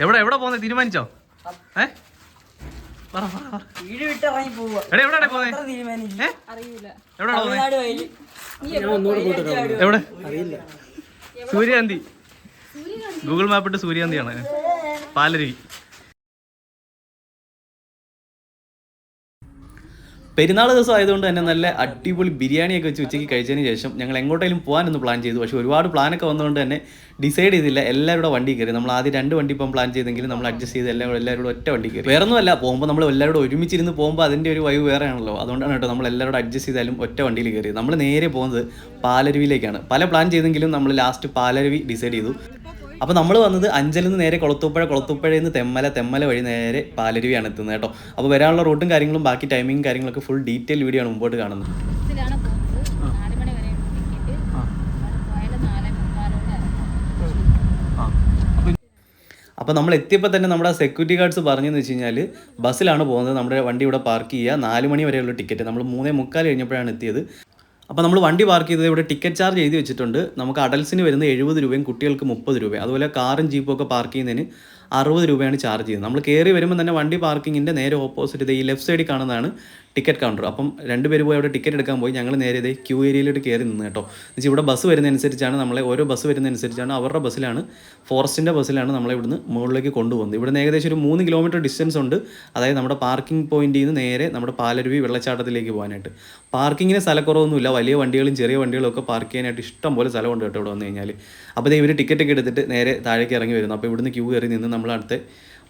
എവിടെ എവിടെ പോകുന്നത് തീരുമാനിച്ചോ? എവിടെ? സൂര്യകാന്തി. ഗൂഗിൾ മാപ്പ് ഇട്ട് സൂര്യകാന്തിയാണ്. പാലരുവി. പെരുന്നാൾ ദിവസം ആയതുകൊണ്ട് തന്നെ നല്ല അടിപൊളി ബിരിയാണിയൊക്കെ വെച്ച് ഉച്ചയ്ക്ക് കഴിച്ചതിന് ശേഷം ഞങ്ങൾ എങ്ങോട്ടെങ്കിലും പോകാനൊന്ന് പ്ലാൻ ചെയ്തു. പക്ഷേ ഒരുപാട് പ്ലാനൊക്കെ വന്നതുകൊണ്ട് തന്നെ ഡിസൈഡ് ചെയ്തില്ല. എല്ലാവരുടെ വണ്ടി കയറി. നമ്മൾ ആദ്യം 2 വണ്ടി ഇപ്പം പ്ലാൻ ചെയ്തെങ്കിലും നമ്മൾ അഡ്ജസ്റ്റ് ചെയ്ത് എല്ലാവരും ഒറ്റ വണ്ടി കയറി. വേറെ ഒന്നുമല്ല, പോകുമ്പോൾ നമ്മൾ എല്ലാവരും ഒരുമിച്ചിരുന്ന് പോകുമ്പോൾ അതിൻ്റെ ഒരു വൈവ് വേറെ ആണല്ലോ. അതുകൊണ്ടാണ് കേട്ടോ നമ്മൾ എല്ലാവരും അഡ്ജസ്റ്റ് ചെയ്താലും ഒറ്റ വണ്ടിയിൽ കയറി. നമ്മൾ നേരെ പോകുന്നത് പാലരുവിയിലേക്കാണ്. പല പ്ലാൻ ചെയ്തെങ്കിലും നമ്മൾ ലാസ്റ്റ് പാലരുവി ഡിസൈഡ് ചെയ്തു. അപ്പോൾ നമ്മൾ വന്നത് അഞ്ചലിൽ നിന്ന് നേരെ കുളത്തൂപ്പുഴയിൽ നിന്ന് തെമ്മല വഴി നേരെ പാലരുവിയാണ് എത്തുന്നത് കേട്ടോ. അപ്പോൾ വരാനുള്ള റൂട്ടും കാര്യങ്ങളും ബാക്കി ടൈമിങ്ങും കാര്യങ്ങളൊക്കെ ഫുൾ ഡീറ്റെയിൽ വീഡിയോ ആണ് മുമ്പോട്ട് കാണുന്നത്. അപ്പോൾ നമ്മൾ എത്തിയപ്പോൾ തന്നെ നമ്മുടെ സെക്യൂരിറ്റി ഗാർഡ്സ് പറഞ്ഞതെന്ന് വെച്ച് കഴിഞ്ഞാൽ ബസ്സിലാണ് പോകുന്നത്, നമ്മുടെ വണ്ടി ഇവിടെ പാർക്ക് ചെയ്യുക, 4 മണി വരെയുള്ള ടിക്കറ്റ്. നമ്മൾ 3:45 കഴിഞ്ഞപ്പോഴാണ് എത്തിയത്. അപ്പോൾ നമ്മൾ വണ്ടി പാർക്ക് ചെയ്തത് ഇവിടെ ടിക്കറ്റ് ചാർജ് എഴുതി വെച്ചിട്ടുണ്ട്. നമുക്ക് അഡൽസിന് വരുന്നത് 70 രൂപയും കുട്ടികൾക്ക് 30 രൂപയും. അതുപോലെ കാറും ജീപ്പും ഒക്കെ പാർക്ക് ചെയ്യുന്നതിന് 60 രൂപയാണ് ചാർജ് ചെയ്യുന്നത്. നമ്മൾ കയറി വരുമ്പോൾ തന്നെ വണ്ടി പാർക്കിങ്ങിൻ്റെ നേരെ ഓപ്പോസിറ്റ് ഈ ലെഫ്റ്റ് സൈഡിൽ കാണുന്നതാണ് ടിക്കറ്റ് കൗണ്ടർ. അപ്പം 2 പേര് പോയി അവിടെ ടിക്കറ്റ് എടുക്കാൻ പോയി. ഞങ്ങൾ നേരെ ക്യൂ ഏരിയയിലോട്ട് കയറി നിന്ന് കേട്ടോ. എന്നുവെച്ചാൽ ഇവിടെ ബസ് വരുന്നതനുസരിച്ചാണ് ഓരോ ബസ് വരുന്നതനുസരിച്ചാണ് അവരുടെ ബസ്സിലാണ്, ഫോറസ്റ്റിൻ്റെ ബസ്സിലാണ് നമ്മളെ ഇവിടുന്ന് മുകളിലേക്ക് കൊണ്ടുപോകുന്നത്. ഇവിടുന്ന് ഏകദേശം ഒരു 3 കിലോമീറ്റർ ഡിസ്റ്റൻസ് ഉണ്ട്. അതായത് നമ്മുടെ പാർക്കിംഗ് പോയിന്റിൽ നിന്ന് നേരെ നമ്മുടെ പാലരുവി വെള്ളച്ചാട്ടത്തിലേക്ക് പോകാനായിട്ട്. പാർക്കിങ്ങിന് സ്ഥലക്കുറവൊന്നുമില്ല. വലിയ വണ്ടികളും ചെറിയ വണ്ടികളും ഒക്കെ പാർക്ക് ചെയ്യാനായിട്ട് ഇഷ്ടം പോലെ സ്ഥലമുണ്ട് കേട്ടോ ഇവിടെ വന്നു കഴിഞ്ഞാൽ. അപ്പോൾ ഇവർ ടിക്കറ്റ് ഒക്കെ എടുത്തിട്ട് നേരെ താഴേക്ക് ഇറങ്ങി വരുന്നു. അപ്പോൾ ഇവിടുന്ന് ക്യൂ കയറി നിന്ന് നമ്മൾ അടുത്ത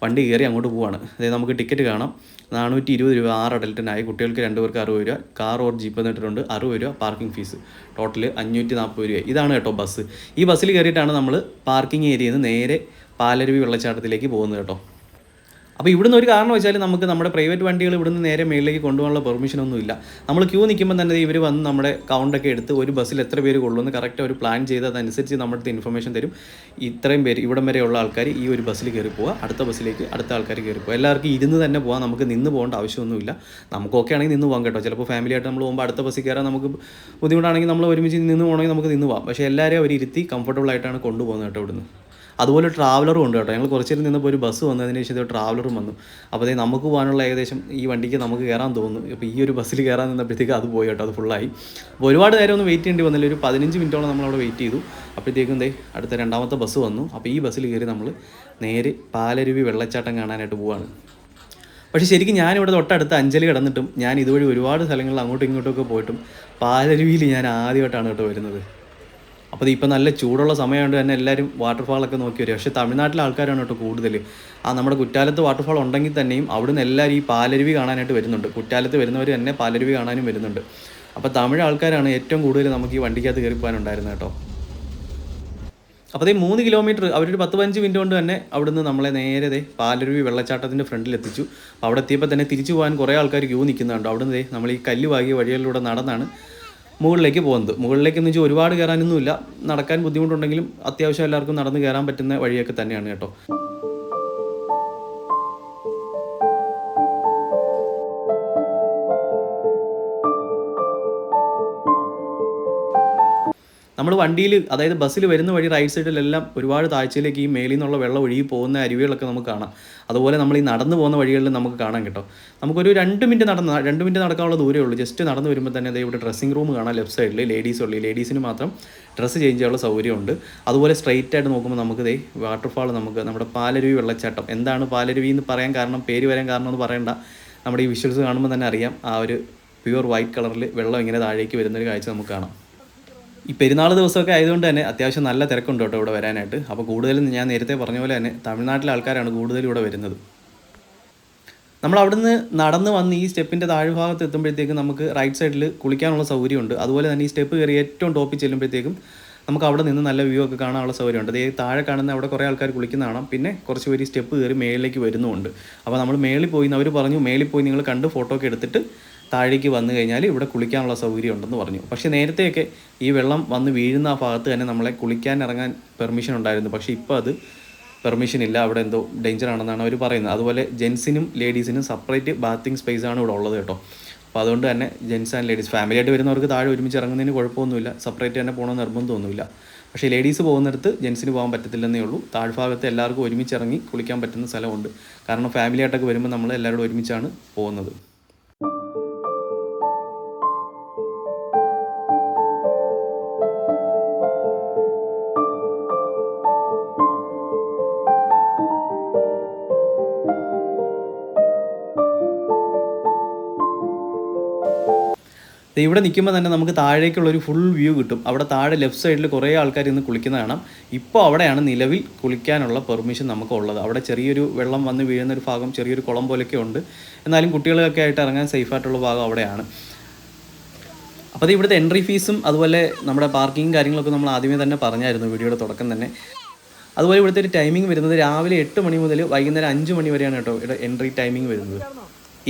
വണ്ടി കയറി അങ്ങോട്ട് പോവാണ്. അതായത് നമുക്ക് ടിക്കറ്റ് കാണാം. 420 രൂപ 6 അഡൽറ്റിനായി. കുട്ടികൾക്ക് 2 പേർക്ക് 60 രൂപ. കാർ ഓർ ജീപ്പ് എന്നിട്ടുണ്ട് 60 രൂപ പാർക്കിംഗ് ഫീസ്. ടോട്ടൽ 540 രൂപ. ഇതാണ് കേട്ടോ ബസ്. ഈ ബസ്സിൽ കയറിയിട്ടാണ് നമ്മൾ പാർക്കിംഗ് ഏരിയയിൽ നിന്ന് നേരെ പാലരുവി വെള്ളച്ചാട്ടത്തിലേക്ക് പോകുന്നത് കേട്ടോ. അപ്പോൾ ഇവിടുന്ന് ഒരു കാരണം വെച്ചാൽ നമുക്ക് നമ്മുടെ പ്രൈവറ്റ് വണ്ടികൾ ഇവിടുന്ന് നേരെ മേളിലേക്ക് കൊണ്ടുപോകാനുള്ള പെർമിഷനൊന്നുമില്ല. നമ്മൾ ക്യൂ നിൽക്കുമ്പോൾ തന്നെ ഇവർ വന്ന് നമ്മുടെ കൗണ്ടൊക്കെ എടുത്ത് ഒരു ബസ്സിൽ എത്ര പേര് കൊള്ളുമെന്ന് കറക്റ്റ് ഒരു പ്ലാൻ ചെയ്ത് അതനുസരിച്ച് നമ്മുടെ ഇൻഫർമേഷൻ തരും. ഇത്രയും പേര് ഇവിടം വരെയുള്ള ആൾക്കാർ ഈ ഒരു ബസ്സിൽ കയറി പോവുക, അടുത്ത ബസ്സിലേക്ക് അടുത്ത ആൾക്കാർ കയറി പോകുക. എല്ലാവർക്കും ഇരുന്ന് തന്നെ പോകാം, നമുക്ക് നിന്ന് പോകേണ്ട ആവശ്യമൊന്നുമില്ല. നമുക്കൊക്കെ ആണെങ്കിൽ നിന്ന് പോകാം കേട്ടോ. ചിലപ്പോൾ ഫാമിലിയായിട്ട് നമ്മൾ പോകുമ്പോൾ അടുത്ത ബസ്സിൽ കയറാൻ നമുക്ക് ബുദ്ധിമുട്ടാണെങ്കിൽ നമ്മൾ ഒരുമിച്ച് നിന്ന് പോകണമെങ്കിൽ നമുക്ക് നിന്ന് പോകാം. പക്ഷേ എല്ലാവരെയും അവർ ഇരുത്തി കംഫർട്ടബിൾ ആയിട്ടാണ് കൊണ്ടുപോകുന്നത് കേട്ടോ ഇവിടുന്ന്. അതുപോലെ ട്രാവലറും ഉണ്ട് കേട്ടോ. ഞങ്ങൾ കുറച്ച് നേരം നിന്നപ്പോൾ ഒരു ബസ് വന്നതിന് ശേഷം ട്രാവലറും വന്നു. അപ്പോൾ നമുക്ക് പോകാനുള്ള ഏകദേശം ഈ വണ്ടിക്ക് നമുക്ക് കയറാൻ തോന്നുന്നു. അപ്പോൾ ഈ ഒരു ബസ്സിൽ കയറാൻ നിന്നപ്പോഴത്തേക്ക് അത് പോയി കേട്ടോ, അത് ഫുള്ളായി. അപ്പോൾ ഒരുപാട് നേരം ഒന്നും വെയിറ്റ് ചെയ്യേണ്ടി വന്നില്ല. ഒരു 15 മിനിറ്റോളം നമ്മളവിടെ വെയിറ്റ് ചെയ്തു. അപ്പോഴത്തേക്കും അടുത്ത 2ാമത്തെ ബസ് വന്നു. അപ്പോൾ ഈ ബസ്സിൽ കയറി നമ്മൾ നേരെ പാലരുവി വെള്ളച്ചാട്ടം കാണാനായിട്ട് പോവാണ്. പക്ഷേ ശരിക്കും ഞാനിവിടെ തൊട്ടടുത്ത് അഞ്ചൽ കിടന്നിട്ടും ഞാൻ ഇതുവഴി ഒരുപാട് സ്ഥലങ്ങളിൽ അങ്ങോട്ടും ഇങ്ങോട്ടുമൊക്കെ പോയിട്ടും പാലരുവിയിൽ ഞാൻ ആദ്യമായിട്ടാണ് കേട്ടോ വരുന്നത്. അപ്പോൾ ഇപ്പോൾ നല്ല ചൂടുള്ള സമയമായതുകൊണ്ട് തന്നെ എല്ലാവരും വാട്ടർഫാളൊക്കെ നോക്കി വരും. പക്ഷേ തമിഴ്നാട്ടിലെ ആൾക്കാരാണ് കേട്ടോ കൂടുതൽ. നമ്മുടെ കുറ്റാലത്ത് വാട്ടർഫാൾ ഉണ്ടെങ്കിൽ തന്നെയും അവിടുന്ന് എല്ലാവരും ഈ പാലരുവി കാണാനായിട്ട് വരുന്നുണ്ട്. കുറ്റാലത്ത് വരുന്നവർ തന്നെ പാലരുവി കാണാനും വരുന്നുണ്ട്. അപ്പോൾ തമിഴ് ആൾക്കാരാണ് ഏറ്റവും കൂടുതൽ നമുക്ക് ഈ വണ്ടിക്കകത്ത് കയറി പോകാനുണ്ടായിരുന്നത് കേട്ടോ. അപ്പോൾ 3 കിലോമീറ്റർ അവരൊരു 10-15 മിനിറ്റ് കൊണ്ട് തന്നെ അവിടുന്ന് നമ്മളെ നേരെ പാലരുവി വെള്ളച്ചാട്ടത്തിൻ്റെ ഫ്രണ്ടിൽ എത്തിച്ചു. അപ്പോൾ അവിടെ എത്തിയപ്പോൾ തന്നെ തിരിച്ചു പോകാൻ കുറേ ആൾക്കാർ ക്യൂ നിൽക്കുന്നുണ്ട്. അവിടുന്ന് നമ്മൾ ഈ കല്ല് വാങ്ങിയ വഴികളിലൂടെ നടന്നാണ് മുകളിലേക്ക് പോകുന്നത്. മുകളിലേക്ക് എന്ന് വെച്ചാൽ ഒരുപാട് കയറാനൊന്നുമില്ല, നടക്കാൻ ബുദ്ധിമുട്ടുണ്ടെങ്കിലും അത്യാവശ്യം എല്ലാവർക്കും നടന്ന് കയറാൻ പറ്റുന്ന വഴിയൊക്കെ തന്നെയാണ് കേട്ടോ. നമ്മൾ വണ്ടിയിൽ അതായത് ബസ്സിൽ വരുന്ന വഴി റൈറ്റ് സൈഡിലെല്ലാം ഒരുപാട് താഴ്ചയിലേക്ക് ഈ മേലിൽ നിന്നുള്ള വെള്ളം ഒഴുകി പോകുന്ന അരുവികളൊക്കെ നമുക്ക് കാണാം. അതുപോലെ നമ്മൾ ഈ നടന്നു പോകുന്ന വഴികളിൽ നമുക്ക് കാണാൻ കേട്ടോ. നമുക്കൊരു 2 മിനിറ്റ് നടക്കാനുള്ള ദൂരമേ ഉള്ളൂ. ജസ്റ്റ് നടന്നു വരുമ്പോൾ തന്നെ ഇവിടെ ഡ്രസ്സിംഗ് റൂം കാണാം. ലെഫ്റ്റ് സൈഡിൽ ലേഡീസിന് മാത്രം ഡ്രസ്സ് ചേഞ്ച് ചെയ്യാനുള്ള സൗകര്യമുണ്ട്. അതുപോലെ സ്ട്രെയിറ്റ് ആയിട്ട് നോക്കുമ്പോൾ നമുക്ക് വാട്ടർഫാൾ, നമുക്ക് നമ്മുടെ പാലരുവി വെള്ളച്ചാട്ടം. എന്താണ് പാലരുവി എന്ന് പറയാൻ കാരണം, പേര് വരാൻ കാരണം എന്ന് പറയണ്ട, നമ്മുടെ ഈ വിഷ്വൽസ് കാണുമ്പോൾ തന്നെ അറിയാം. ആ ഒരു പ്യുവർ വൈറ്റ് കളറിൽ വെള്ളം ഇങ്ങനെ താഴേക്ക് വരുന്നൊരു കാഴ്ച നമുക്ക് കാണാം. ഈ പെരുന്നാൾ ദിവസമൊക്കെ ആയതുകൊണ്ട് തന്നെ അത്യാവശ്യം നല്ല തിരക്കുണ്ട് കേട്ടോ ഇവിടെ വരാനായിട്ട്. അപ്പോൾ കൂടുതലും ഞാൻ നേരത്തെ പറഞ്ഞ പോലെ തന്നെ തമിഴ്നാട്ടിലെ ആൾക്കാരാണ് കൂടുതലും ഇവിടെ വരുന്നത്. നമ്മൾ അവിടുന്ന് നടന്ന് വന്ന് ഈ സ്റ്റെപ്പിൻ്റെ താഴ്ഭാഗത്ത് എത്തുമ്പോഴത്തേക്കും നമുക്ക് റൈറ്റ് സൈഡിൽ കുളിക്കാനുള്ള സൗകര്യമുണ്ട്. അതുപോലെ തന്നെ ഈ സ്റ്റെപ്പ് കയറി ഏറ്റവും ടോപ്പിൽ ചെല്ലുമ്പോഴത്തേക്കും നമുക്ക് അവിടെ നിന്ന് നല്ല വ്യൂ ഒക്കെ കാണാനുള്ള സൗകര്യമുണ്ട്. അതേ താഴെ കാണുന്ന അവിടെ കുറേ ആൾക്കാർ കുളിക്കുന്ന കാണാം. പിന്നെ കുറച്ച് പേര് സ്റ്റെപ്പ് കയറി മേളിലേക്ക് വരുന്നുമുണ്ട്. അപ്പോൾ നമ്മൾ മേളിൽ പോയി, അവർ പറഞ്ഞു മേളിൽ പോയി നിങ്ങൾ കണ്ട് ഫോട്ടോ ഒക്കെ എടുത്തിട്ട് താഴേക്ക് വന്നു കഴിഞ്ഞാൽ ഇവിടെ കുളിക്കാനുള്ള സൗകര്യം ഉണ്ടെന്ന് പറഞ്ഞു. പക്ഷേ നേരത്തെയൊക്കെ ഈ വെള്ളം വന്ന് വീഴുന്ന ആ ഭാഗത്ത് തന്നെ നമ്മളെ കുളിക്കാൻ ഇറങ്ങാൻ പെർമിഷൻ ഉണ്ടായിരുന്നു. പക്ഷേ ഇപ്പോൾ അത് പെർമിഷൻ ഇല്ല, അവിടെ എന്തോ ഡേഞ്ചർ ആണെന്നാണ് അവർ പറയുന്നത്. അതുപോലെ ജെൻസിനും ലേഡീസിനും സെപ്പറേറ്റ് ബാത്തിങ് സ്പേസ് ആണ് ഇവിടെ ഉള്ളത് കേട്ടോ. അപ്പോൾ അതുകൊണ്ട് തന്നെ ജെൻസ് ആൻഡ് ലേഡീസ് ഫാമിലിയായിട്ട് വരുന്നവർക്ക് താഴെ ഒരുമിച്ച് ഇറങ്ങുന്നതിന് കുഴപ്പമൊന്നുമില്ല. സെപ്പറേറ്റ് തന്നെ പോകണമെന്ന് നിർബന്ധമൊന്നുമില്ല. പക്ഷേ ലേഡീസ് പോകുന്നിടത്ത് ജെൻസിന് പോകാൻ പറ്റത്തില്ലെന്നേ ഉള്ളൂ. താഴ്ഭാഗത്ത് എല്ലാവർക്കും ഒരുമിച്ച് ഇറങ്ങി കുളിക്കാൻ പറ്റുന്ന സ്ഥലമുണ്ട്. കാരണം ഫാമിലി ആയിട്ടൊക്കെ വരുമ്പോൾ നമ്മൾ എല്ലാവരും ഒരുമിച്ചാണ് പോകുന്നത്. ഇവിടെ നിൽക്കുമ്പോൾ തന്നെ നമുക്ക് താഴേക്കുള്ളൊരു ഫുൾ വ്യൂ കിട്ടും. അവിടെ താഴെ ലെഫ്റ്റ് സൈഡിൽ കുറേ ആൾക്കാർ ഇന്ന് കുളിക്കുന്ന കാണാം. ഇപ്പോൾ അവിടെയാണ് നിലവിൽ കുളിക്കാനുള്ള പെർമിഷൻ നമുക്കുള്ളത്. അവിടെ ചെറിയൊരു വെള്ളം വന്ന് വീഴുന്നൊരു ഭാഗം, ചെറിയൊരു കുളം പോലെയൊക്കെ ഉണ്ട്. എന്നാലും കുട്ടികളൊക്കെ ആയിട്ട് ഇറങ്ങാൻ സേഫായിട്ടുള്ള ഭാഗം അവിടെയാണ്. അപ്പോൾ അത് ഇവിടുത്തെ എൻട്രി ഫീസും അതുപോലെ നമ്മുടെ പാർക്കിങ്ങും കാര്യങ്ങളൊക്കെ നമ്മൾ ആദ്യമേ തന്നെ പറഞ്ഞായിരുന്നു വീഡിയോയുടെ തുടക്കം തന്നെ. അതുപോലെ ഇവിടുത്തെ ഒരു ടൈമിംഗ് വരുന്നത് രാവിലെ 8 മണി മുതൽ വൈകുന്നേരം 5 മണി വരെയാണ് കേട്ടോ ഇവിടെ എൻട്രി ടൈമിംഗ് വരുന്നത്.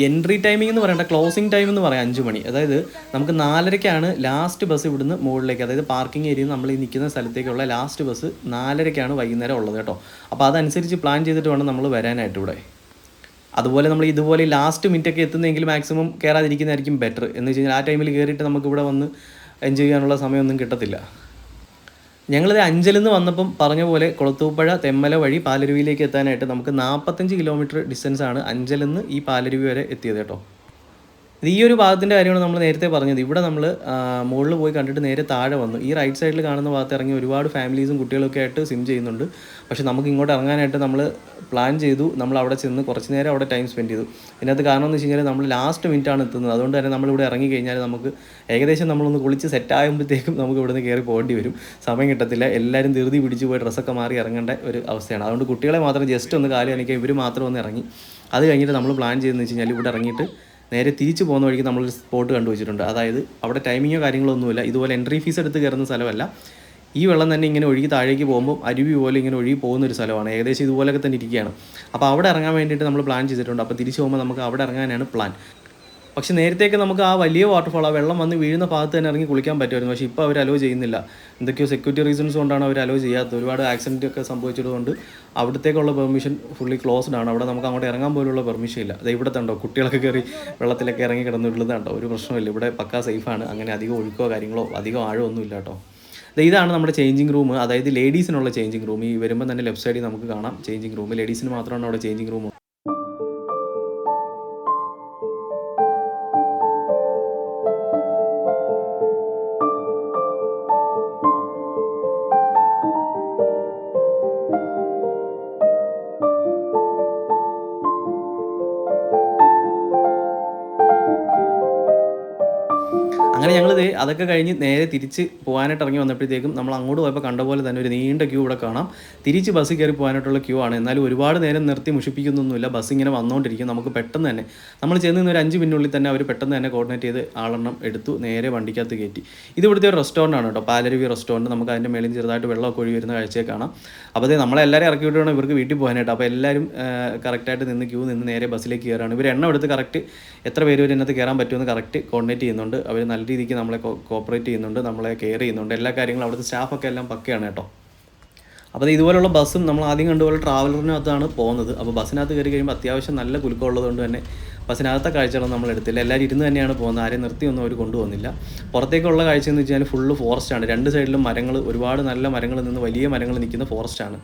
എൻട്രി ടൈമിംഗ് എന്ന് പറയേണ്ട, ക്ലോസിംഗ് ടൈം എന്ന് പറയാം 5 മണി. അതായത് നമുക്ക് 4:30ക്കാണ് ലാസ്റ്റ് ബസ് ഇവിടുന്ന് മുകളിലേക്ക്, അതായത് പാർക്കിംഗ് ഏരിയയിൽ നമ്മൾ ഈ നിൽക്കുന്ന സ്ഥലത്തേക്കുള്ള ലാസ്റ്റ് ബസ് 4:30ക്കാണ് വൈകുന്നേരം ഉള്ളത് കേട്ടോ. അപ്പോൾ അതനുസരിച്ച് പ്ലാൻ ചെയ്തിട്ട് വേണം നമ്മൾ വരാനായിട്ട് ഇവിടെ. അതുപോലെ നമ്മൾ ഇതുപോലെ ലാസ്റ്റ് മിനിറ്റൊക്കെ എത്തുന്നെങ്കിൽ മാക്സിമം കയറാതിരിക്കുന്നതായിരിക്കും ബെറ്റർ. എന്ന് വെച്ച് കഴിഞ്ഞാൽ ആ ടൈമിൽ കയറിയിട്ട് നമുക്ക് ഇവിടെ വന്ന് എൻജോയ് ചെയ്യാനുള്ള സമയമൊന്നും കിട്ടത്തില്ല. ഞങ്ങളിത് അഞ്ചലിൽ നിന്ന് വന്നപ്പം പറഞ്ഞ പോലെ കുളത്തൂപ്പുഴ തെമ്മല വഴി പാലരുവിയിലേക്ക് എത്താനായിട്ട് നമുക്ക് 45 കിലോമീറ്റർ ഡിസ്റ്റൻസാണ് അഞ്ചലിൽ നിന്ന് ഈ പാലരുവി വരെ എത്തിയത് കേട്ടോ. ഈ ഒരു ഭാഗത്തിൻ്റെ കാര്യമാണ് നമ്മൾ നേരത്തെ പറഞ്ഞത്. ഇവിടെ നമ്മൾ മുകളിൽ പോയി കണ്ടിട്ട് നേരെ താഴെ വന്നു. ഈ റൈറ്റ് സൈഡിൽ കാണുന്ന ഭാഗത്ത് ഇറങ്ങി ഒരുപാട് ഫാമിലീസും കുട്ടികളൊക്കെ ആയിട്ട് സ്വിം ചെയ്യുന്നുണ്ട്. പക്ഷേ നമുക്ക് ഇങ്ങോട്ട് ഇറങ്ങാനായിട്ട് നമ്മൾ പ്ലാൻ ചെയ്തു. നമ്മൾ അവിടെ ചെന്ന് കുറച്ച് നേരം അവിടെ ടൈം സ്പെൻഡ് ചെയ്തു. ഇതിനകത്ത് കാരണം എന്ന് വെച്ച് കഴിഞ്ഞാൽ നമ്മൾ ലാസ്റ്റ് മിനിറ്റാണ് എത്തുന്നത്. അതുകൊണ്ട് തന്നെ നമ്മളിവിടെ ഇറങ്ങി കഴിഞ്ഞാൽ നമുക്ക് ഏകദേശം നമ്മളൊന്ന് കുളിച്ച് സെറ്റാകുമ്പോഴത്തേക്കും നമുക്ക് ഇവിടുന്ന് കയറി പോകേണ്ടി വരും. സമയം കിട്ടത്തില്ല. എല്ലാവരും ധൃതി പിടിച്ച് പോയി ഡ്രസ്സൊക്കെ മാറി ഇറങ്ങേണ്ട ഒരു അവസ്ഥയാണ്. അതുകൊണ്ട് കുട്ടികളെ മാത്രം ജസ്റ്റ് ഒന്ന് കാലി കാണിക്കുക, ഇവർ മാത്രം ഒന്ന് ഇറങ്ങി. അത് കഴിഞ്ഞിട്ട് നമ്മൾ പ്ലാൻ ചെയ്തെന്ന് വെച്ച് കഴിഞ്ഞാൽ ഇവിടെ ഇറങ്ങിയിട്ട് നേരെ തിരിച്ച് പോകുന്ന വഴിക്ക് നമ്മളൊരു സ്പോട്ട് കണ്ടുവച്ചിട്ടുണ്ട്. അതായത് അവിടെ ടൈമിങ്ങോ കാര്യങ്ങളോ ഒന്നുമില്ല. ഇതുപോലെ എൻട്രി ഫീസ് എടുത്ത് കയറുന്ന സ്ഥലമല്ല. ഈ വെള്ളം തന്നെ ഇങ്ങനെ ഒഴുകി താഴേക്ക് പോകുമ്പോൾ അരുവി പോലെ ഇങ്ങനെ ഒഴുകി പോകുന്നൊരു സ്ഥലമാണ്. ഏകദേശം ഇതുപോലെയൊക്കെ തന്നെ ഇരിക്കുകയാണ്. അപ്പോൾ അവിടെ ഇറങ്ങാൻ വേണ്ടിയിട്ട് നമ്മൾ പ്ലാൻ ചെയ്തിട്ടുണ്ട്. അപ്പോൾ തിരിച്ച് പോകുമ്പോൾ നമുക്ക് അവിടെ ഇറങ്ങാനാണ് പ്ലാൻ. പക്ഷേ നേരത്തേക്ക് നമുക്ക് ആ വലിയ വാട്ടർഫോൾ, ആ വെള്ളം വന്ന് വീഴുന്ന ഭാഗത്ത് തന്നെ ഇറങ്ങി കുളിക്കാൻ പറ്റുമായിരുന്നു. പക്ഷേ ഇപ്പോൾ അവർ അലോ ചെയ്യുന്നില്ല. എന്തൊക്കെയോ സെക്യൂരിറ്റി റീസൺസ് കൊണ്ടാണ് അവർ അലോ ചെയ്യാത്തത്. ഒരുപാട് ആക്സിഡൻ്റ് ഒക്കെ സംഭവിച്ചതുകൊണ്ട് അവിടത്തേക്കുള്ള പെർമിഷൻ ഫുള്ളി ക്ലോസ്ഡ് ആണ്. അവിടെ നമുക്ക് അങ്ങോട്ട് ഇറങ്ങാൻ പോലുള്ള പെർമിഷൻ ഇല്ല. അത് ഇവിടെ ഉണ്ടോ കുട്ടികളൊക്കെ കയറി വെള്ളത്തിലൊക്കെ ഇറങ്ങി കിടന്നിട്ടുള്ളതുണ്ടോ, ഒരു പ്രശ്നമില്ല. ഇവിടെ പക്കാ സേഫാണ്. അങ്ങനെ അധികം ഒഴുക്കോ കാര്യങ്ങളോ അധികം ആഴമൊന്നും ഇല്ല കേട്ടോ. ഇതാണ് നമ്മുടെ ചേഞ്ചിങ് റൂം, അതായത് ലേഡീസിനുള്ള ചേഞ്ചിങ് റൂം. ഈ വരുമ്പോൾ തന്നെ ലെഫ്റ്റ് സൈഡിൽ നമുക്ക് കാണാം ചേഞ്ചിങ് റൂം. ലേഡീസിന് മാത്രമാണ് അവിടെ ചേഞ്ചിങ് റൂം. അങ്ങനെ ഞങ്ങളിത് അതൊക്കെ കഴിഞ്ഞ് നേരെ തിരിച്ച് പോകാനായിട്ട് ഇറങ്ങി വന്നപ്പോഴത്തേക്കും നമ്മൾ അങ്ങോട്ട് പോയപ്പോൾ കണ്ട പോലെ തന്നെ ഒരു നീണ്ട ക്യൂ ഇവിടെ കാണാം. തിരിച്ച് ബസ് കയറി പോകാനായിട്ടുള്ള ക്യൂ ആണ്. എന്നാലും ഒരുപാട് നേരം നിർത്തി മുഷിപ്പിക്കുന്നൊന്നുമില്ല. ബസ് ഇങ്ങനെ വന്നുകൊണ്ടിരിക്കും. നമുക്ക് പെട്ടെന്ന് തന്നെ നമ്മൾ ചെന്ന് ഒരു 5 മിനിറ്റിനുള്ളിൽ തന്നെ അവർ പെട്ടെന്ന് തന്നെ കോർഡിനേറ്റ് ചെയ്ത് ആളെണ്ണം എടുത്തു നേരെ വണ്ടിക്കകത്ത് കയറ്റി. ഇത് ഇവിടുത്തെ ഒരു റെസ്റ്റോറൻ്റ് ആണ് കേട്ടോ, പാലരുവി റെസ്റ്റോറൻറ്റ്. നമുക്ക് അതിൻ്റെ മേളിൽ ചെറുതായിട്ട് വെള്ളമൊക്കെ ഒഴി വരുന്ന കാഴ്ചയെ കാണാം. അപ്പോൾ അത് നമ്മളെല്ലാവരും ഇറക്കി വിട്ടുവേണം ഇവർക്ക് വീട്ടിൽ പോകാനായിട്ട്. അപ്പോൾ എല്ലാവരും കറക്റ്റായിട്ട് നിന്ന് ക്യൂ നിന്ന് നേരെ ബസ്സിലേക്ക് കയറാണ്. ഇവർ എണ്ണം എടുത്ത് കറക്റ്റ് എത്ര പേര് വരെ ഇതിനകത്ത് കയറാൻ പറ്റുമെന്ന് കറക്റ്റ് കോർഡിനേറ്റ് ചെയ്യുന്നുണ്ട്. അവർ നല്ല രീതിക്ക് നമ്മളെ കോപ്പറേറ്റ് ചെയ്യുന്നുണ്ട്, നമ്മളെ കെയർ ചെയ്യുന്നുണ്ട്. എല്ലാ കാര്യങ്ങളും അവിടുത്തെ സ്റ്റാഫൊക്കെ എല്ലാം പക്കയാണ് കേട്ടോ. അപ്പോൾ ഇതുപോലുള്ള ബസ്സും നമ്മൾ ആദ്യം കണ്ടുപോലെ ട്രാവലറിനകത്താണ് പോകുന്നത്. അപ്പോൾ ബസ്സിനകത്ത് കയറി കഴിയുമ്പോൾ അത്യാവശ്യം നല്ല കുലുക്കം ഉള്ളതുകൊണ്ട് തന്നെ ബസ്സിനകത്തെ കാഴ്ചകളൊന്നും നമ്മൾ എടുത്തില്ല. എല്ലാവരും ഇരുന്ന് തന്നെയാണ് പോകുന്നത്. ആരെയും നിർത്തിയൊന്നും അവർ കൊണ്ടുപോകുന്നില്ല. പുറത്തേക്കുള്ള കാഴ്ച എന്ന് വെച്ചാൽ ഫുള്ള് ഫോറസ്റ്റാണ്. രണ്ട് സൈഡിലും മരങ്ങൾ, ഒരുപാട് നല്ല മരങ്ങൾ നിന്ന് വലിയ മരങ്ങൾ നിൽക്കുന്ന ഫോറസ്റ്റാണ്.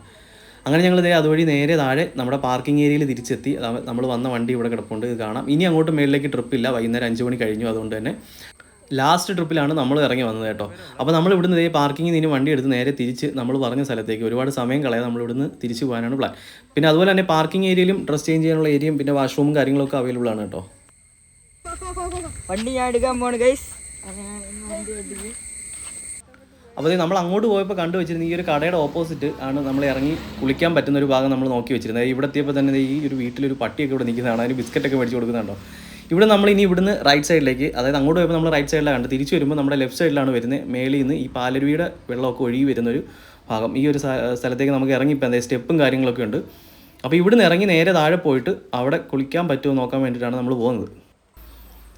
അങ്ങനെ ഞങ്ങൾ അതുവഴി നേരെ താഴെ നമ്മുടെ പാർക്കിംഗ് ഏരിയയിൽ തിരിച്ചെത്തി. നമ്മൾ വന്ന വണ്ടി ഇവിടെ കിടപ്പുണ്ട്, ഇത് കാണാം. ഇനി അങ്ങോട്ട് മേളിലേക്ക് ട്രിപ്പില്ല. വൈകുന്നേരം 5 മണി കഴിഞ്ഞു. അതുകൊണ്ട് തന്നെ ലാസ്റ്റ് ട്രിപ്പിലാണ് നമ്മൾ ഇറങ്ങി വന്നത് കേട്ടോ. അപ്പോൾ നമ്മൾ ഇവിടുന്ന് പാർക്കിങ്ങിൽ നിന്ന് വണ്ടി എടുത്ത് നേരെ തിരിച്ച് നമ്മൾ പറഞ്ഞ സ്ഥലത്തേക്ക് ഒരുപാട് സമയം കളയാതെ നമ്മൾ ഇവിടുന്ന് തിരിച്ച് പോകാനാണ് പ്ലാൻ. പിന്നെ അതുപോലെ തന്നെ പാർക്കിംഗ് ഏരിയയിലും ഡ്രസ് ചേഞ്ച് ചെയ്യാനുള്ള ഏരിയയും പിന്നെ വാഷ്റൂമും കാര്യങ്ങളൊക്കെ അവൈലബിൾ ആണ് കേട്ടോ. വണ്ടി ഞാൻ എടുക്കാൻ പോണ് ഗൈസ്. അപ്പോൾ നമ്മൾ അങ്ങോട്ട് പോയപ്പോൾ കണ്ടുവച്ചിരുന്ന ഈ ഒരു കടയുടെ ഓപ്പോസിറ്റ് ആണ് നമ്മൾ ഇറങ്ങി കുളിക്കാൻ പറ്റുന്ന ഒരു ഭാഗം നമ്മൾ നോക്കി വെച്ചിരുന്നത്. ഇവിടെ എത്തിയപ്പോൾ തന്നെ ഈ ഒരു വീട്ടിലൊരു പട്ടിയൊക്കെ ഇവിടെ നിൽക്കുന്നതാണ്. അതിന് ബിസ്ക്കറ്റൊക്കെ മേടിച്ച് കൊടുക്കുന്നുണ്ടോ. ഇവിടെ നമ്മൾ ഇനി ഇവിടുന്ന് റൈറ്റ് സൈഡിലേക്ക്, അതായത് അങ്ങോട്ട് പോയപ്പോൾ നമ്മൾ റൈറ്റ് സൈഡിലാണ് കണ്ടത്. തിരിച്ച് വരുമ്പോൾ നമ്മുടെ ലെഫ്റ്റ് സൈഡിലാണ് വരുന്നത്. മേളിൽ നിന്ന് ഈ പാലരുവിയുടെ വെള്ളമൊക്കെ ഒഴുകി വരുന്നൊരു ഭാഗം. ഈ ഒരു സ്ഥലത്തേക്ക് നമുക്ക് ഇറങ്ങിപ്പോൾ എന്താ സ്റ്റെപ്പും കാര്യങ്ങളൊക്കെ ഉണ്ട്. അപ്പോൾ ഇവിടുന്ന് ഇറങ്ങി നേരെ താഴെ പോയിട്ട് അവിടെ കുളിക്കാൻ പറ്റുമോ നോക്കാൻ വേണ്ടിയിട്ടാണ് നമ്മൾ പോകുന്നത്.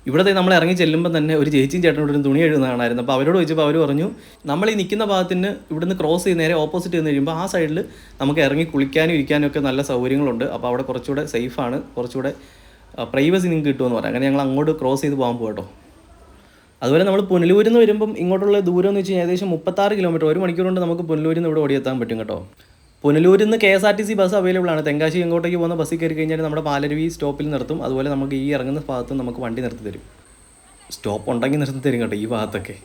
ഇവിടത്തെ നമ്മൾ ഇറങ്ങി ചെല്ലുമ്പോൾ തന്നെ ഒരു ചേച്ചിയും ചേട്ടനോട് ഒരു തുണി എഴുതുന്ന കാണായിരുന്നു. അപ്പോൾ അവരോട് ചോദിച്ചപ്പോൾ അവർ പറഞ്ഞു നമ്മൾ ഈ നിൽക്കുന്ന ഭാഗത്തിന് ഇവിടുന്ന് ക്രോസ് ചെയ്ത് നേരെ ഓപ്പോസിറ്റ് നിന്ന് കഴിയുമ്പോൾ ആ സൈഡിൽ നമുക്ക് ഇറങ്ങി കുളിക്കാനും ഇരിക്കാനും ഒക്കെ നല്ല സൗകര്യങ്ങളുണ്ട്. അപ്പോൾ അവിടെ കുറച്ചുകൂടെ സേഫാണ്, കുറച്ചുകൂടെ പ്രൈവസി നിങ്ങൾക്ക് കിട്ടുമെന്ന് പറയാം. അങ്ങനെ ഞങ്ങൾ അങ്ങോട്ട് ക്രോസ് ചെയ്ത് പോകാൻ പോകട്ടോ. അതുപോലെ നമ്മൾ പുനലൂരിൽ നിന്ന് വരുമ്പം ഇങ്ങോട്ടുള്ള ദൂരം എന്ന് വെച്ച് കഴിഞ്ഞാൽ ഏകദേശം 36 കിലോമീറ്റർ, 1 മണിക്കൂർ കൊണ്ട് നമുക്ക് പുനലൂരിൽ നിന്ന് ഇവിടെ ഓടിയെത്താൻ പറ്റും കേട്ടോ. പുനലൂരിൽ നിന്ന് KSRTC ബസ് അവൈലബിൾ ആണ്. തെങ്കാശി ഇങ്ങോട്ടേക്ക് പോകുന്ന ബസ്സിൽ കയറി കഴിഞ്ഞാൽ നമ്മുടെ പാലരുവി സ്റ്റോപ്പിൽ നിർത്തും. അതുപോലെ നമുക്ക് ഈ ഇറങ്ങുന്ന ഭാഗത്ത് നമുക്ക് വണ്ടി നിർത്തി തരും. സ്റ്റോപ്പ് ഉണ്ടെങ്കിൽ നിർത്തി തരും കേട്ടോ ഈ ഭാഗത്തൊക്കെ.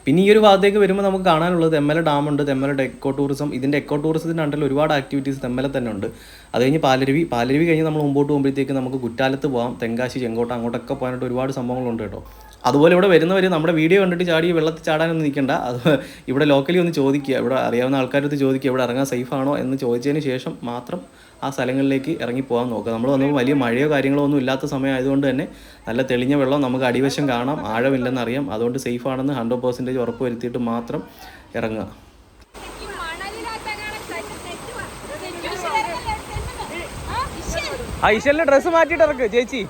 പിന്നെ ഈ ഒരു ഭാഗത്തേക്ക് വരുമ്പോൾ നമുക്ക് കാണാനുള്ളത് തെമ്മല ഡാമുണ്ട്, തെമ്മലയുടെ എക്കോ ടൂറിസം. ഇതിൻ്റെ എക്കോ ടൂറിസത്തിൻ്റെ അണ്ടറിൽ ഒരുപാട് ആക്ടിവിറ്റീസ് തെമ്മല തന്നെ ഉണ്ട്. അത് കഴിഞ്ഞ് പാലരുവി കഴിഞ്ഞ് നമ്മൾ മുമ്പോട്ട് പോകുമ്പോഴത്തേക്ക് നമുക്ക് കുറ്റാലത്ത് പോകാം, തെങ്കാശി, ചെങ്കോട്ട അങ്ങോട്ടൊക്കെ പോകാനായിട്ട് ഒരുപാട് സംഭവങ്ങളുണ്ട് കേട്ടോ. അതുപോലെ ഇവിടെ വരുന്നവർ നമ്മുടെ വീഡിയോ കണ്ടിട്ട് ചാടി വെള്ളത്തിൽ ചാടാനൊന്നും നിൽക്കണ്ട. അത് ഇവിടെ ലോക്കലി ഒന്ന് ചോദിക്കുക, ഇവിടെ അറിയാവുന്ന ആൾക്കാരടുത്ത് ചോദിക്കുക ഇവിടെ ഇറങ്ങാൻ സേഫാണോ എന്ന് ചോദിച്ചതിന് ശേഷം മാത്രം ആ സ്ഥലങ്ങളിലേക്ക് ഇറങ്ങിപ്പോകാൻ നോക്കുക. നമ്മൾ വന്നപ്പോൾ വലിയ മഴയോ കാര്യങ്ങളോ ഒന്നും ഇല്ലാത്ത സമയം ആയതുകൊണ്ട് തന്നെ നല്ല തെളിഞ്ഞ വെള്ളം, നമുക്ക് അടിവശം കാണാം, ആഴമില്ലെന്നറിയാം. അതുകൊണ്ട് സേഫാണെന്ന് 100% ഉറപ്പ് വരുത്തിയിട്ട് മാത്രം ഇറങ്ങുക. ഐശ്വര്യ ഡ്രസ്സ് മാറ്റിയിട്ട് ഇറക്ക് ചേച്ചി.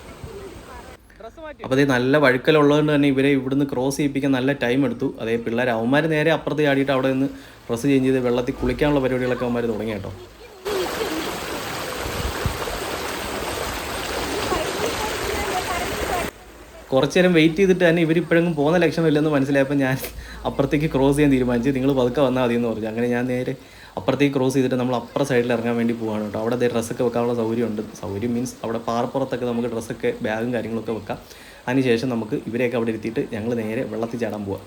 അപ്പോൾ അതേ നല്ല വഴുക്കലുള്ളതുകൊണ്ട് തന്നെ ഇവരെ ഇവിടുന്ന് ക്രോസ് ചെയ്യിപ്പിക്കാൻ നല്ല ടൈം എടുത്തു. അതേ പിള്ളേർ അവന്മാർ നേരെ അപ്പുറത്ത് ചാടിയിട്ട് അവിടെ നിന്ന് ഡ്രസ്സ് ചേഞ്ച് ചെയ്ത് വെള്ളത്തിൽ കുളിക്കാനുള്ള പരിപാടികളൊക്കെ അവന്മാർ തുടങ്ങി കേട്ടോ. കുറച്ച് നേരം വെയിറ്റ് ചെയ്തിട്ട് തന്നെ ഇവരിപ്പോഴെങ്കിലും പോകുന്ന ലക്ഷണമില്ലെന്ന് മനസ്സിലായപ്പോൾ ഞാൻ അപ്പുറത്തേക്ക് ക്രോസ് ചെയ്യാൻ തീരുമാനിച്ചു. നിങ്ങൾ പതുക്കെ വന്നാൽ മതി എന്ന് പറഞ്ഞു. അങ്ങനെ ഞാൻ നേരെ അപ്പുറത്തേക്ക് ക്രോസ് ചെയ്തിട്ട് നമ്മൾ അപ്പുറം സൈഡിൽ ഇറങ്ങാൻ വേണ്ടി പോവാണ് കേട്ടോ. അവിടെ ഡ്രസ്സൊക്കെ വെക്കാനുള്ള സൗകര്യമുണ്ട്. സൗകര്യം മീൻസ് അവിടെ പാറപ്പുറത്തൊക്കെ നമുക്ക് ഡ്രസ്സൊക്കെ ബാഗും കാര്യങ്ങളൊക്കെ വെക്കാം. അതിനുശേഷം നമുക്ക് ഇവരെയൊക്കെ അവിടെ ഇരുത്തിയിട്ട് ഞങ്ങൾ നേരെ വെള്ളത്തിൽ ചാടാൻ പോവാം.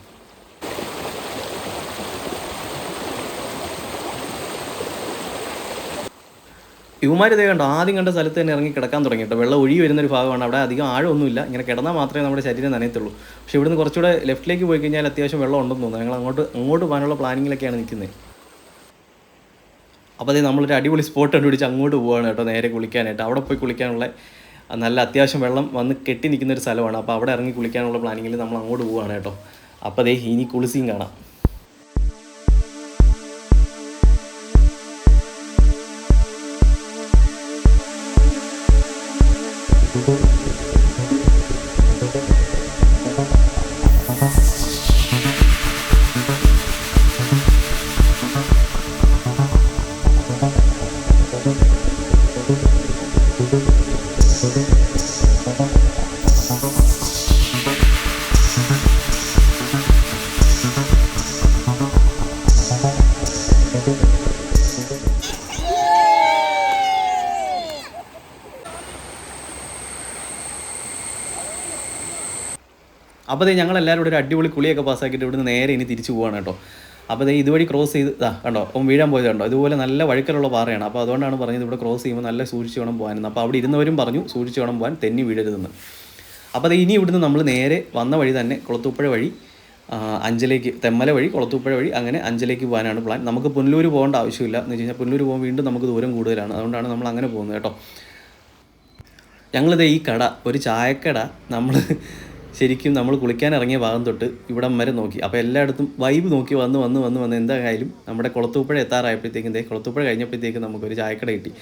ഇവന്മാരിതേ കണ്ടോ, ആദ്യം കണ്ട സ്ഥലത്ത് തന്നെ ഇറങ്ങി കിടക്കാൻ തുടങ്ങി കേട്ടോ. വെള്ളം ഒഴുകി വരുന്നൊരു ഭാഗമാണ്. അവിടെ അധികം ആഴമൊന്നുമില്ല. ഇങ്ങനെ കിടന്നാൽ മാത്രമേ നമ്മുടെ ശരീരം നനയത്തുള്ളൂ. പക്ഷേ ഇവിടുന്ന് കുറച്ചുകൂടെ ലെഫ്റ്റിലേക്ക് പോയി കഴിഞ്ഞാൽ അത്യാവശ്യം വെള്ളം ഉണ്ടെന്ന് തോന്നുന്നു. ഞങ്ങൾ അങ്ങോട്ട് പോകാനുള്ള പ്ലാനിങ്ങിലൊക്കെയാണ് നിൽക്കുന്നത്. അപ്പോൾ അതേ നമ്മളൊരു അടിപൊളി സ്പോട്ട് കണ്ടുപിടിച്ച് അങ്ങോട്ട് പോവുകയാണ് കേട്ടോ, നേരെ കുളിക്കാനായിട്ട്. അവിടെ പോയി കുളിക്കാനുള്ള നല്ല അത്യാവശ്യം വെള്ളം വന്ന് കെട്ടി നിൽക്കുന്നൊരു സ്ഥലമാണ്. അപ്പോൾ അവിടെ ഇറങ്ങി കുളിക്കാനുള്ള പ്ലാനിങ്ങിൽ നമ്മൾ അങ്ങോട്ട് പോവുകയാണ് കേട്ടോ. അപ്പോൾ അതേ ഇനി കുളിസിയും കാണാം. അപ്പോൾ ഞങ്ങളെല്ലാവരും ഒരു അടിപൊളി കുളിയൊക്കെ പാസ്സാക്കിയിട്ട് ഇവിടുന്ന് നേരെ ഇനി തിരിച്ചു പോവാണ് കേട്ടോ. അപ്പോൾ ഇതുവഴി ക്രോസ് ചെയ്ത് കണ്ടോ, അപ്പം വീഴാൻ പോയത് കണ്ടോ. ഇതുപോലെ നല്ല വഴുക്കലുള്ള പാറയാണ്. അപ്പോൾ അതുകൊണ്ടാണ് പറഞ്ഞത് ഇവിടെ ക്രോസ് ചെയ്യുമ്പോൾ നല്ല സൂക്ഷിച്ച് വേണം പോകാനെന്ന്. അപ്പോൾ അവിടെ ഇരുന്നവരും പറഞ്ഞു സൂക്ഷിച്ച് വേണം പോകാൻ, തെന്നി വീഴരുതെന്ന്. അപ്പോൾ ഇനി ഇവിടുന്ന് നമ്മൾ നേരെ വന്ന വഴി തന്നെ കുളത്തൂപ്പുഴ വഴി അഞ്ചലേക്ക്, തെമ്മല വഴി കുളത്തൂപ്പുഴ വഴി അങ്ങനെ അഞ്ചലേക്ക് പോകാനാണ് പ്ലാൻ. നമുക്ക് പുനലൂർ പോകേണ്ട ആവശ്യമില്ല. എന്ന് വെച്ച് കഴിഞ്ഞാൽ പുനലൂർ പോകാൻ വീണ്ടും നമുക്ക് ദൂരം കൂടുതലാണ്. അതുകൊണ്ടാണ് നമ്മൾ അങ്ങനെ പോകുന്നത് കേട്ടോ. ഞങ്ങളിത് ഈ കട, ഒരു ചായക്കട, ശരിക്കും നമ്മൾ കുളിക്കാൻ ഇറങ്ങിയ ഭാഗം തൊട്ട് ഇവിടം വരെ നോക്കി. അപ്പോൾ എല്ലായിടത്തും വൈബ് നോക്കി വന്ന് എന്തായാലും നമ്മുടെ കുളത്തൂപ്പുഴ എത്താറായപ്പോഴത്തേക്കും കുളത്തൂപ്പുഴ കഴിഞ്ഞപ്പോഴത്തേക്കും നമുക്കൊരു ചായക്കട കിട്ടി.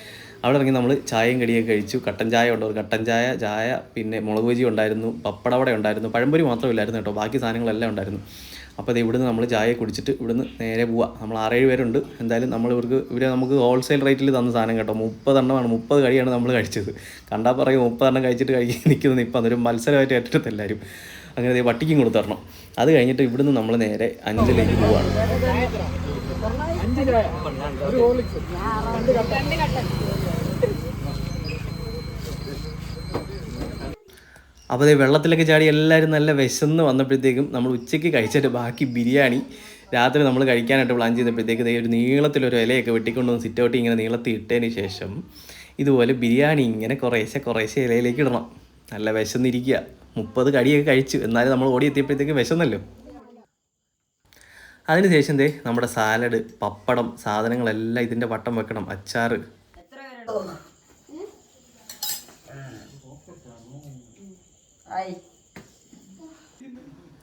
അവിടെ ഇറങ്ങി നമ്മൾ ചായയും കടിയൊക്കെ കഴിച്ചു. കട്ടൻ ചായ ഉണ്ട്, കട്ടൻ ചായ പിന്നെ മുളക് ബജി ഉണ്ടായിരുന്നു, പപ്പടവട ഉണ്ടായിരുന്നു, പഴംപൊരി മാത്രമില്ലായിരുന്നു കേട്ടോ, ബാക്കി സാധനങ്ങളെല്ലാം ഉണ്ടായിരുന്നു. അപ്പോൾ ഇവിടുന്ന് നമ്മൾ ചായ കുടിച്ചിട്ട് ഇവിടുന്ന് നേരെ പോവാം. നമ്മൾ 6-7 പേരുണ്ട്. എന്തായാലും ഇവരെ നമുക്ക് ഹോൾസെയിൽ റേറ്റിൽ തന്ന സാധനം കേട്ടോ. 30 എണ്ണമാണ്, 30 കടിയാണ് നമ്മൾ കഴിച്ചത്. കണ്ടാൽ പറയും 30 എണ്ണം കഴിച്ചിട്ട് കഴിക്കാൻ നിൽക്കുന്നത്. ഇപ്പം അതൊരു മത്സരമായിട്ട് ഏറ്റെടുത്ത് എല്ലാവരും അങ്ങനെ വട്ടിക്കും കൊടുത്ത് തരണം. അത് കഴിഞ്ഞിട്ട് ഇവിടുന്ന് നമ്മൾ നേരെ 5ലേക്ക് പോവാണ്. അപ്പോൾ വെള്ളത്തിലൊക്കെ ചാടി എല്ലാവരും നല്ല വിശന്ന് വന്നപ്പോഴത്തേക്കും നമ്മൾ ഉച്ചയ്ക്ക് കഴിച്ചിട്ട് ബാക്കി ബിരിയാണി രാത്രി നമ്മൾ കഴിക്കാനായിട്ട് പ്ലാൻ ചെയ്തപ്പോഴത്തേക്ക് ഒരു നീളത്തിലൊരു ഇലയൊക്കെ വെട്ടിക്കൊണ്ടുവന്ന് സിറ്റൗട്ടി ഇങ്ങനെ നീളത്തിൽ ഇട്ടതിന് ശേഷം ഇതുപോലെ ബിരിയാണി ഇങ്ങനെ കുറേശ്ശെ ഇലയിലേക്ക് ഇടണം. നല്ല വിശന്നിരിക്കുക. 30 കടിയൊക്കെ കഴിച്ചു. എന്നാലും നമ്മൾ ഓടി എത്തിയപ്പോഴത്തേക്ക് വിശന്നല്ലോ. അതിനുശേഷം നമ്മുടെ സാലഡ്, പപ്പടം, സാധനങ്ങളെല്ലാം ഇതിൻ്റെ വട്ടം വെക്കണം, അച്ചാറ്.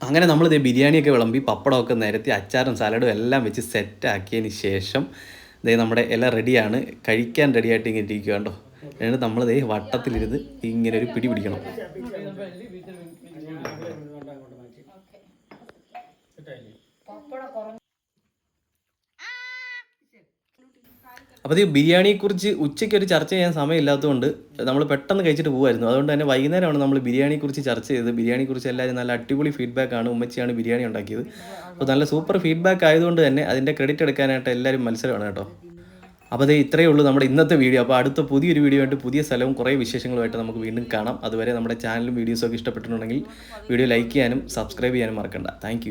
അങ്ങനെ നമ്മൾ ബിരിയാണിയൊക്കെ വിളമ്പി പപ്പടമൊക്കെ നിരത്തി അച്ചാറും സാലഡും എല്ലാം വെച്ച് സെറ്റാക്കിയതിന് ശേഷം നമ്മുടെ എല്ലാം റെഡിയാണ്. കഴിക്കാൻ റെഡിയായിട്ട് ഇങ്ങനെ ഇരിക്കുക കേട്ടോ. എന്നിട്ട് നമ്മൾ വട്ടത്തിലിരുന്ന് ഇങ്ങനെ ഒരു പിടി പിടിക്കണം. അപ്പോൾ ഈ ബിരിയാണിയെക്കുറിച്ച് ഉച്ചയ്ക്ക് ഒരു ചർച്ച ചെയ്യാൻ സമയമില്ലാത്തതുകൊണ്ട് നമ്മൾ പെട്ടെന്ന് കഴിച്ചിട്ട് പോകുമായിരുന്നു. അതുകൊണ്ട് തന്നെ വൈകുന്നേരമാണ് നമ്മൾ ബിരിയാണിയെക്കുറിച്ച് ചർച്ച ചെയ്തത്. ബിരിയാണിയെക്കുറിച്ച് എല്ലാവരും നല്ല അടിപൊളി ഫീഡ്ബാക്കാണ്. ഉമ്മച്ചിയാണ് ബിരിയാണി ഉണ്ടാക്കിയത്. അപ്പോൾ നല്ല സൂപ്പർ ഫീഡ്ബാക്ക് ആയതുകൊണ്ട് തന്നെ അതിൻ്റെ ക്രെഡിറ്റ് എടുക്കാനായിട്ട് എല്ലാവരും മത്സരമാണ് കേട്ടോ. അപ്പോൾ അതേ ഇത്രയേ ഉള്ളൂ നമ്മുടെ ഇന്നത്തെ വീഡിയോ. അപ്പോൾ അടുത്ത പുതിയൊരു വീഡിയോ ആയിട്ട് പുതിയ സ്ഥലവും കുറേ വിശേഷങ്ങളുമായിട്ട് നമുക്ക് വീണ്ടും കാണാം. അതുവരെ നമ്മുടെ ചാനലും വീഡിയോസൊക്കെ ഇഷ്ടപ്പെട്ടിട്ടുണ്ടെങ്കിൽ വീഡിയോ ലൈക്ക് ചെയ്യാനും സബ്സ്ക്രൈബ് ചെയ്യാനും മറക്കണ്ട. താങ്ക്